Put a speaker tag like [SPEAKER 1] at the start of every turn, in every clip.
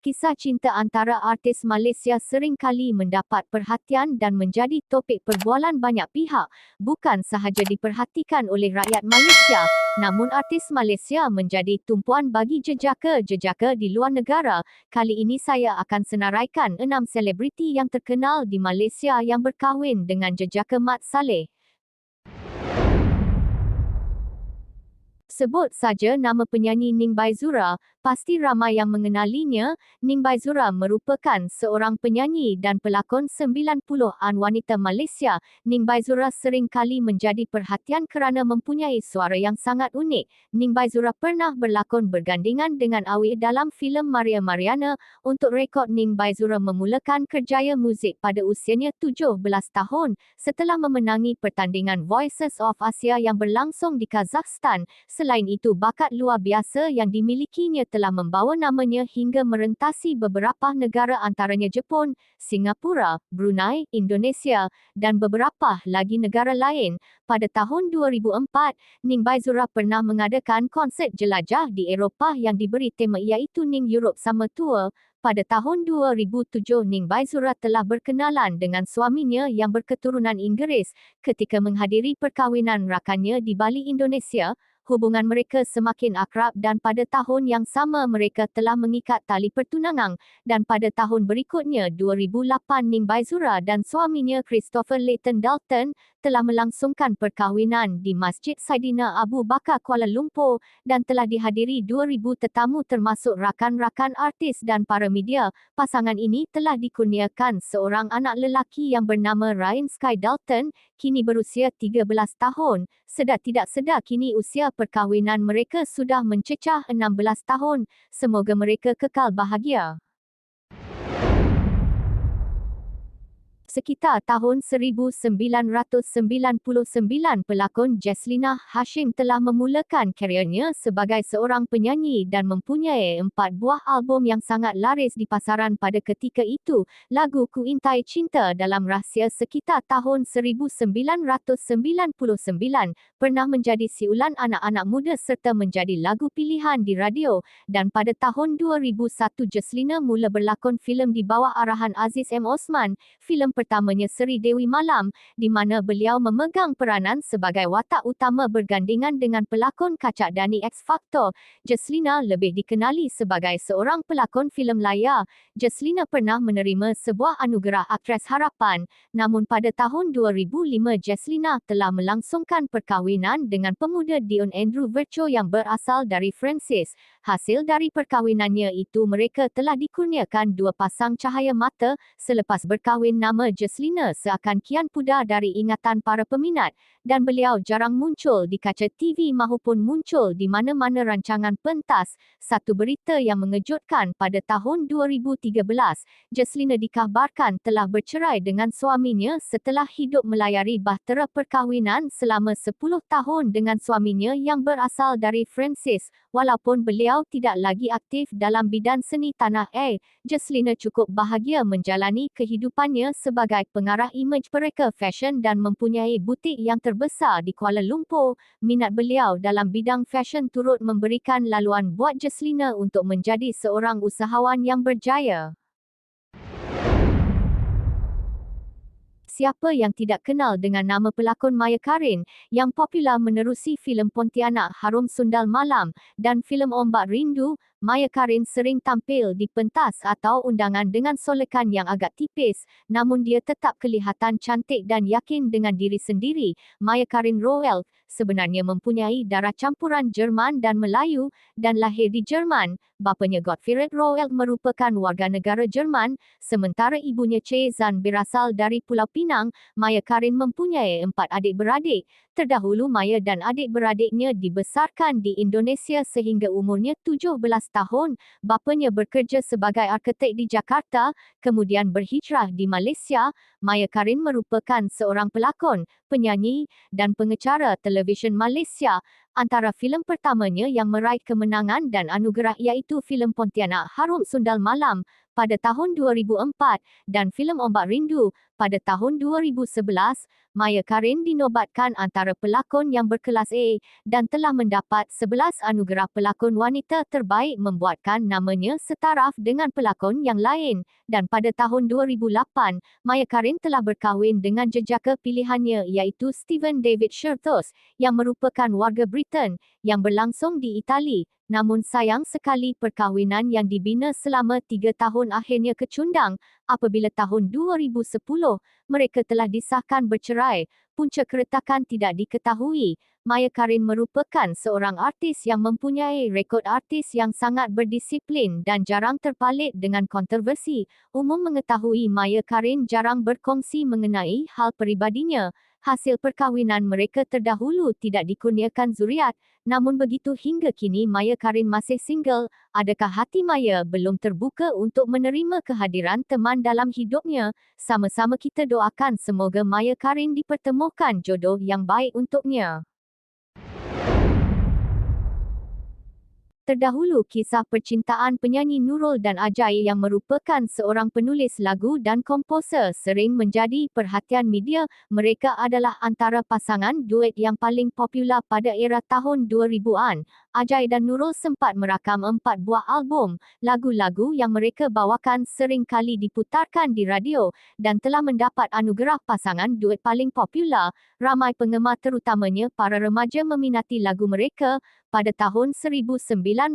[SPEAKER 1] Kisah cinta antara artis Malaysia sering kali mendapat perhatian dan menjadi topik perbualan banyak pihak, bukan sahaja diperhatikan oleh rakyat Malaysia, namun artis Malaysia menjadi tumpuan bagi jejaka-jejaka di luar negara. Kali ini saya akan senaraikan 6 selebriti yang terkenal di Malaysia yang berkahwin dengan jejaka Mat Salleh. Sebut saja nama penyanyi Ning Baizura, pasti ramai yang mengenalinya. Ning Baizura merupakan seorang penyanyi dan pelakon 90-an wanita Malaysia. Ning Baizura sering kali menjadi perhatian kerana mempunyai suara yang sangat unik. Ning Baizura pernah berlakon bergandingan dengan Awi dalam filem Maria Mariana. Untuk rekod, Ning Baizura memulakan kerjaya muzik pada usianya 17 tahun setelah memenangi pertandingan Voices of Asia yang berlangsung di Kazakhstan. Selain itu, bakat luar biasa yang dimilikinya telah membawa namanya hingga merentasi beberapa negara antaranya Jepun, Singapura, Brunei, Indonesia dan beberapa lagi negara lain. Pada tahun 2004, Ning Baizura pernah mengadakan konsert jelajah di Eropah yang diberi tema iaitu Ning Europe Summer Tour. Pada tahun 2007, Ning Baizura telah berkenalan dengan suaminya yang berketurunan Inggeris ketika menghadiri perkahwinan rakannya di Bali, Indonesia. Hubungan mereka semakin akrab dan pada tahun yang sama mereka telah mengikat tali pertunangan, dan pada tahun berikutnya 2008, Ning Baizura dan suaminya Christopher Layton Dalton telah melangsungkan perkahwinan di Masjid Saidina Abu Bakar, Kuala Lumpur dan telah dihadiri 2,000 tetamu termasuk rakan-rakan artis dan para media. Pasangan ini telah dikurniakan seorang anak lelaki yang bernama Ryan Sky Dalton, kini berusia 13 tahun. Sedar tidak sedar kini usia perkahwinan mereka sudah mencecah 16 tahun. Semoga mereka kekal bahagia. Sekitar tahun 1999, pelakon Jaslina Hashim telah memulakan kariernya sebagai seorang penyanyi dan mempunyai 4 buah album yang sangat laris di pasaran pada ketika itu. Lagu Ku Intai Cinta dalam Rahsia sekitar tahun 1999 pernah menjadi siulan anak-anak muda serta menjadi lagu pilihan di radio, dan pada tahun 2001 Jaslina mula berlakon filem di bawah arahan Aziz M. Osman. Filem pertamanya Seri Dewi Malam, di mana beliau memegang peranan sebagai watak utama bergandingan dengan pelakon kacak Dani X Factor. Jaslina lebih dikenali sebagai seorang pelakon filem layar. Jaslina pernah menerima sebuah anugerah Aktris Harapan, namun pada tahun 2005 Jaslina telah melangsungkan perkahwinan dengan pemuda Dion Andrew Vircho yang berasal dari Perancis. Hasil dari perkahwinannya itu mereka telah dikurniakan 2 pasang cahaya mata. Selepas berkahwin, nama Jaslina seakan kian pudar dari ingatan para peminat dan beliau jarang muncul di kaca TV maupun muncul di mana-mana rancangan pentas. Satu berita yang mengejutkan, pada tahun 2013, Jaslina dikabarkan telah bercerai dengan suaminya setelah hidup melayari bahtera perkahwinan selama 10 tahun dengan suaminya yang berasal dari Perancis. Walaupun beliau tidak lagi aktif dalam bidang seni tanah air, Jaslina cukup bahagia menjalani kehidupannya sebagai pengarah imej pereka fashion dan mempunyai butik yang terbesar di Kuala Lumpur. Minat beliau dalam bidang fashion turut memberikan laluan buat Jaslina untuk menjadi seorang usahawan yang berjaya. Siapa yang tidak kenal dengan nama pelakon Maya Karin yang popular menerusi filem Pontianak Harum Sundal Malam dan filem Ombak Rindu? Maya Karin sering tampil di pentas atau undangan dengan solekan yang agak tipis, namun dia tetap kelihatan cantik dan yakin dengan diri sendiri. Maya Karin Roel sebenarnya mempunyai darah campuran Jerman dan Melayu dan lahir di Jerman. Bapanya Gottfried Roel merupakan warga negara Jerman, sementara ibunya Cezanne berasal dari Pulau Pinang. Maya Karin mempunyai 4 adik-beradik. Terdahulu Maya dan adik-beradiknya dibesarkan di Indonesia sehingga umurnya 17 tahun. Bapanya bekerja sebagai arkitek di Jakarta, kemudian berhijrah di Malaysia. Maya Karin merupakan seorang pelakon, penyanyi dan pengacara televisyen Malaysia. Antara filem pertamanya yang meraih kemenangan dan anugerah iaitu filem Pontianak Harum Sundal Malam pada tahun 2004 dan filem Ombak Rindu pada tahun 2011, Maya Karin dinobatkan antara pelakon yang berkelas A dan telah mendapat 11 anugerah pelakon wanita terbaik membuatkan namanya setaraf dengan pelakon yang lain dan pada tahun 2008, Maya Karin telah berkahwin dengan jejaka pilihannya iaitu Stephen David Shirtos yang merupakan warga Britain yang berlangsung di Itali. Namun sayang sekali perkahwinan yang dibina selama 3 tahun akhirnya kecundang apabila tahun 2010 mereka telah disahkan bercerai. Punca keretakan tidak diketahui. Maya Karin merupakan seorang artis yang mempunyai rekod artis yang sangat berdisiplin dan jarang terpalit dengan kontroversi. Umum mengetahui Maya Karin jarang berkongsi mengenai hal peribadinya. Hasil perkahwinan mereka terdahulu tidak dikurniakan zuriat. Namun begitu hingga kini Maya Karin masih single. Adakah hati Maya belum terbuka untuk menerima kehadiran teman dalam hidupnya? Sama-sama kita doakan semoga Maya Karin dipertemukan jodoh yang baik untuknya. Terdahulu kisah percintaan penyanyi Nurul dan Ajai yang merupakan seorang penulis lagu dan komposer sering menjadi perhatian media. Mereka adalah antara pasangan duet yang paling popular pada era tahun 2000-an. Ajai dan Nurul sempat merakam 4 buah album. Lagu-lagu yang mereka bawakan sering kali diputarkan di radio dan telah mendapat anugerah pasangan duet paling popular. Ramai penggemar terutamanya para remaja meminati lagu mereka. Pada tahun 1996,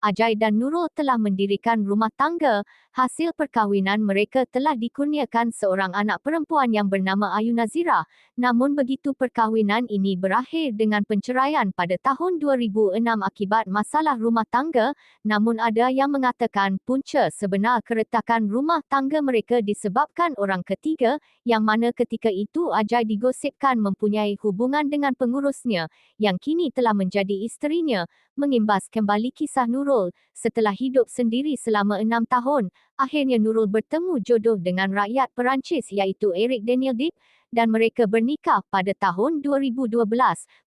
[SPEAKER 1] Ajai dan Nurul telah mendirikan rumah tangga. Hasil perkahwinan mereka telah dikurniakan seorang anak perempuan yang bernama Ayu Nazira. Namun begitu perkahwinan ini berakhir dengan penceraian pada tahun 2006 akibat masalah rumah tangga. Namun ada yang mengatakan punca sebenar keretakan rumah tangga mereka disebabkan orang ketiga, yang mana ketika itu Ajai digosipkan mempunyai hubungan dengan pengurusnya, yang kini telah menjadi isterinya. Mengimbas kembali kisah Nurul, setelah hidup sendiri selama 6 tahun, akhirnya Nurul bertemu jodoh dengan rakyat Perancis iaitu Eric Daniel Dip dan mereka bernikah pada tahun 2012.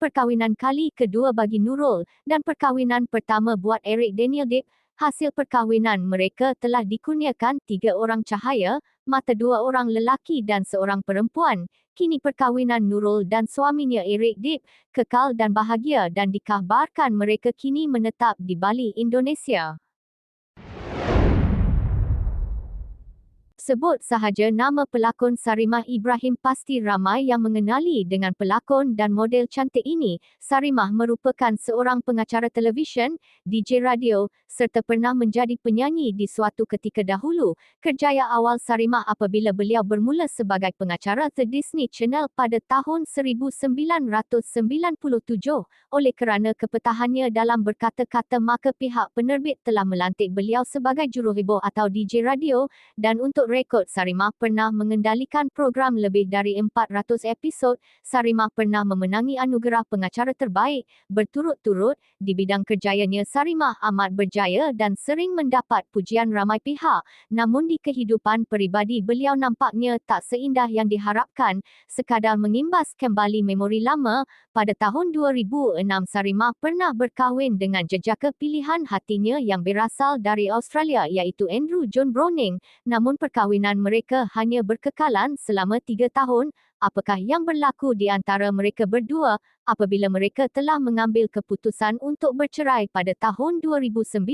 [SPEAKER 1] Perkahwinan kali kedua bagi Nurul dan perkahwinan pertama buat Eric Daniel Dip. Hasil perkahwinan mereka telah dikurniakan 3 orang cahaya, mata 2 orang lelaki dan seorang perempuan. Kini perkahwinan Nurul dan suaminya Eric Dip kekal dan bahagia dan dikabarkan mereka kini menetap di Bali, Indonesia. Sebut sahaja nama pelakon Sarimah Ibrahim pasti ramai yang mengenali dengan pelakon dan model cantik ini. Sarimah merupakan seorang pengacara televisyen, DJ radio serta pernah menjadi penyanyi di suatu ketika dahulu. Kerjaya awal Sarimah apabila beliau bermula sebagai pengacara The Disney Channel pada tahun 1997. Oleh kerana kepetahannya dalam berkata-kata maka pihak penerbit telah melantik beliau sebagai juruhibur atau DJ radio dan untuk rekod Sarimah pernah mengendalikan program lebih dari 400 episod. Sarimah pernah memenangi anugerah pengacara terbaik berturut-turut. Di bidang kerjayanya Sarimah amat berjaya dan sering mendapat pujian ramai pihak. Namun di kehidupan peribadi beliau nampaknya tak seindah yang diharapkan. Sekadar mengimbas kembali memori lama, pada tahun 2006 Sarimah pernah berkahwin dengan jejaka pilihan hatinya yang berasal dari Australia iaitu Andrew John Browning. Namun perkahwinan mereka hanya berkekalan selama 3 tahun. Apakah yang berlaku di antara mereka berdua apabila mereka telah mengambil keputusan untuk bercerai pada tahun 2009?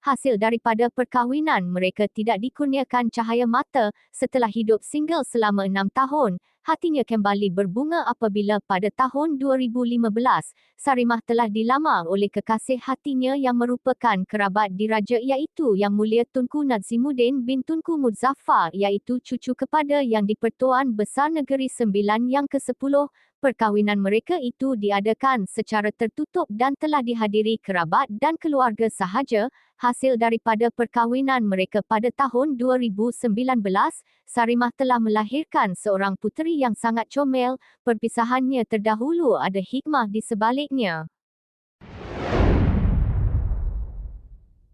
[SPEAKER 1] Hasil daripada perkahwinan mereka tidak dikurniakan cahaya mata. Setelah hidup single selama 6 tahun, hatinya kembali berbunga apabila pada tahun 2015, Sarimah telah dilamar oleh kekasih hatinya yang merupakan kerabat diraja iaitu Yang Mulia Tunku Nazimuddin bin Tunku Muzaffar iaitu cucu kepada Yang di-Pertuan Besar Negeri Sembilan yang ke-10. Perkahwinan mereka itu diadakan secara tertutup dan telah dihadiri kerabat dan keluarga sahaja. Hasil daripada perkahwinan mereka pada tahun 2019, Sarimah telah melahirkan seorang puteri yang sangat comel. Perpisahannya terdahulu ada hikmah di sebaliknya.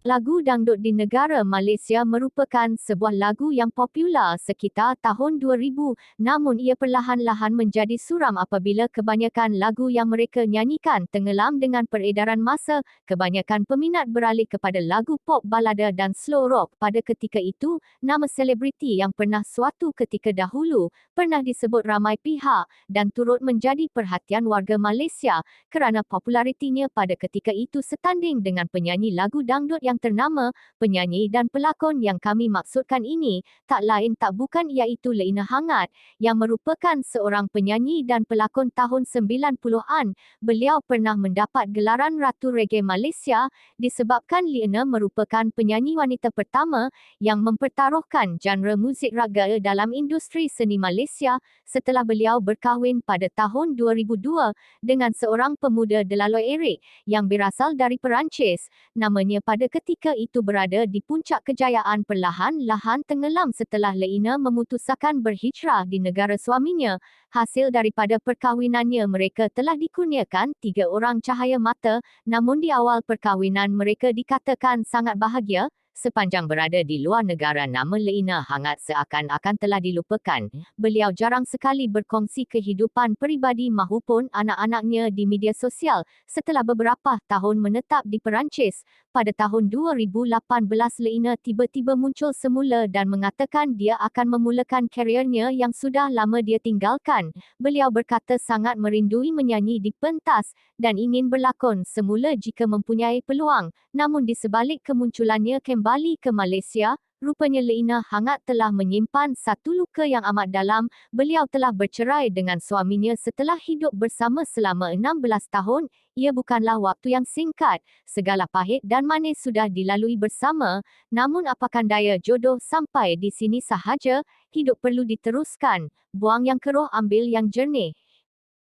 [SPEAKER 1] Lagu dangdut di negara Malaysia merupakan sebuah lagu yang popular sekitar tahun 2000, namun ia perlahan-lahan menjadi suram apabila kebanyakan lagu yang mereka nyanyikan tenggelam dengan peredaran masa. Kebanyakan peminat beralih kepada lagu pop balada dan slow rock. Pada ketika itu, nama selebriti yang pernah suatu ketika dahulu pernah disebut ramai pihak dan turut menjadi perhatian warga Malaysia kerana popularitinya pada ketika itu setanding dengan penyanyi lagu dangdut yang ternama. Penyanyi dan pelakon yang kami maksudkan ini tak lain tak bukan iaitu Leina Hangat yang merupakan seorang penyanyi dan pelakon tahun 90-an. Beliau pernah mendapat gelaran Ratu Reggae Malaysia disebabkan Leina merupakan penyanyi wanita pertama yang mempertaruhkan genre muzik raga dalam industri seni Malaysia setelah beliau berkahwin pada tahun 2002 dengan seorang pemuda Delaloi Eric yang berasal dari Perancis. Namanya pada ketika itu berada di puncak kejayaan perlahan-lahan tenggelam setelah Leina memutuskan berhijrah di negara suaminya. Hasil daripada perkahwinannya mereka telah dikurniakan 3 orang cahaya mata, namun di awal perkahwinan mereka dikatakan sangat bahagia. Sepanjang berada di luar negara, nama Leina Hangat seakan-akan telah dilupakan. Beliau jarang sekali berkongsi kehidupan peribadi maupun anak-anaknya di media sosial. Setelah beberapa tahun menetap di Perancis, pada tahun 2018 Leina tiba-tiba muncul semula dan mengatakan dia akan memulakan kariernya yang sudah lama dia tinggalkan. Beliau berkata sangat merindui menyanyi di pentas dan ingin berlakon semula jika mempunyai peluang. Namun di sebalik kemunculannya kembali ke Malaysia, rupanya Leina Hangat telah menyimpan satu luka yang amat dalam. Beliau telah bercerai dengan suaminya setelah hidup bersama selama 16 tahun. Ia bukanlah waktu yang singkat. Segala pahit dan manis sudah dilalui bersama. Namun apakan daya, jodoh sampai di sini sahaja. Hidup perlu diteruskan. Buang yang keruh, ambil yang jernih.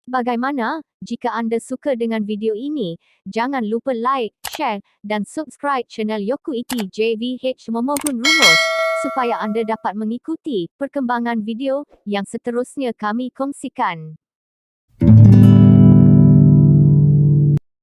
[SPEAKER 1] Bagaimana? Jika anda suka dengan video ini, jangan lupa like, share, dan subscribe channel Yoku Iti JVH memohon rumus supaya anda dapat mengikuti perkembangan video yang seterusnya kami kongsikan.